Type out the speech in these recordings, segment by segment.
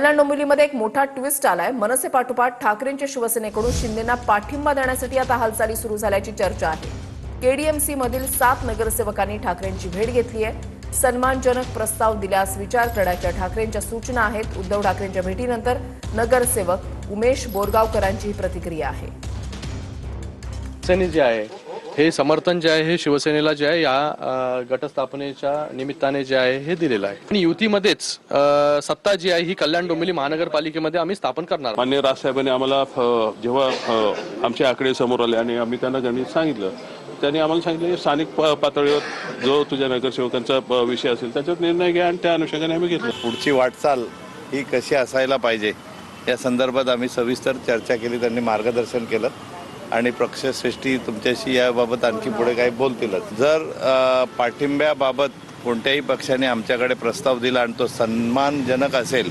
कल्याण डोंबिवलीमध्ये एक मोठा ट्विस्ट आलाय। मनसे पाठोपाठ ठाकरेंच्या शिवसेनेकडून शिंदेंना पाठिंबा देण्यासाठी आता हालचाली सुरू झाल्याची चर्चा आहे। केडीएमसी मधील 7 नगरसेवकांनी ठाकरेंची भेट घेतली आहे। सन्मानजनक प्रस्ताव दिल्यास विचार करण्याच्या ठाकरेंच्या सूचना आहेत। उद्धव ठाकरेंच्या भेटीनंतर नगरसेवक उमेश बोरगावकरांची ही प्रतिक्रिया आहे। शिवसेने जे आहे हे समर्थन जे आहे हे शिवसेनेला जे आहे या गटस्थापनेच्या निमित्ताने जे आहे हे दिलेलं आहे आणि युतीमध्येच सत्ता जी आहे ही कल्याण डोंबिवली महानगरपालिकेमध्ये आम्ही स्थापन करणार। माननीय राजसाहेबांनी आम्हाला जेव्हा आमचे आकडे समोर आले आणि आम्ही त्यांना गणित सांगितलं, त्यांनी आम्हाला सांगितलं की स्थानिक पातळीवर जो तुझ्या नगरसेवकांचा विषय असेल त्याच्यात निर्णय घ्या आणि त्या अनुषंगाने आम्ही घेतलं। पुढची वाटचाल ही कशी असायला पाहिजे या संदर्भात आम्ही सविस्तर चर्चा केली, त्यांनी मार्गदर्शन केलं आणि पक्षश्रेष्ठी तुमच्याशी याबाबत आणखी पुढे काही बोलतीलच। जर पाठिंब्याबाबत कोणत्याही पक्षाने आमच्याकडे प्रस्ताव दिला आणि तो सन्मानजनक असेल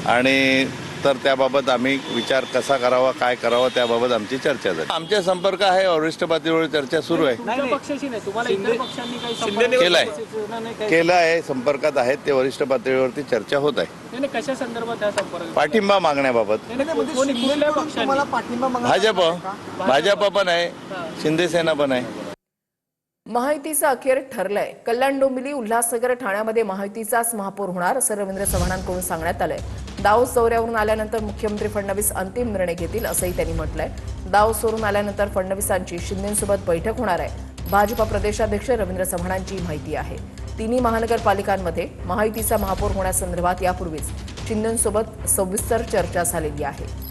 आणि तर त्याबाबत आम्ही विचार कसा करावा, काय करावा त्याबाबत आमची चर्चा झाली। आमच्या संपर्क आहे, वरिष्ठ पातळीवर चर्चा सुरू आहे। केलं आहे, संपर्कात आहेत ते, वरिष्ठ पातळीवरती चर्चा होत आहे। कशा संदर्भात पाठिंबा मागण्याबाबत भाजप पण आहे, शिंदे सेना पण आहे। महायुतीचं अखेर ठरलंय। कल्याण डोंबिवली उल्हासनगर ठाण्यामध्ये महायुतीचाच महापौर होणार असं रवींद्र चव्हाणांकडून सांगण्यात आलंय। दावोस दौऱ्यावरून आल्यानंतर मुख्यमंत्री फडणवीस अंतिम निर्णय घेतील असंही त्यांनी म्हटलंय। दावोसवरून आल्यानंतर फडणवीसांची शिंदेसोबत बैठक होणार आहे। भाजपा प्रदेशाध्यक्ष रवींद्र चव्हाणांची माहिती आहे। तिन्ही महानगरपालिकांमध्ये महायुतीचा महापौर होण्यासंदर्भात यापूर्वीच शिंदेसोबत सविस्तर चर्चा झालेली आहे।